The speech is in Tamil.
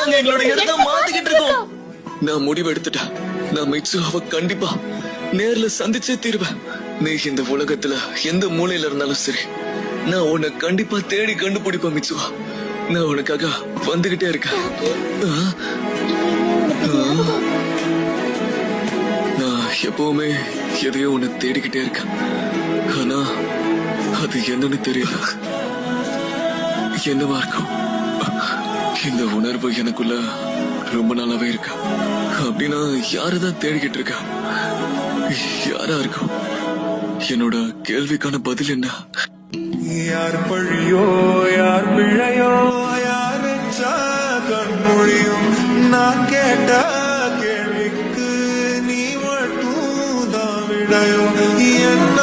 நாங்க எங்களோட இடத்த மாத்திக்கிட்டு இருக்கோம். நான் முடிவு எடுத்துட்டேன். நான் மிட்சுகாவை கண்டிப்பா நேர்ல சந்திச்சே தீருவேன். நீ இந்த உலகத்துல எந்த மூலையில இருந்தாலும் சரி, நான் உன்னை கண்டிப்பா தேடி கண்டுபிடிப்பேன் மிட்சுகா. நான் உனக்காக வந்துகிட்டே இருக்கேன். நான் எப்பவுமே எதையோ உன்னை தேடிக்கிட்டே இருக்கேன். ஆனா அது என்னன்னு தெரியல. என்னவா இருக்கும்? இந்த உணர்வு எனக்குள்ள ரொம்ப நாளாவே இருக்கா. அப்படின்னா யாருதான் தேடிக்கிட்டு இருக்கா? யாரா இருக்கும்? என்னோட கேள்விக்கான பதில் என்ன? யார் பழியோ யார் பிழையோ யார் கண்மொழியும் நான் கேட்ட கேள்விக்கு நீ மட்டும் தான் விடையோ என்ன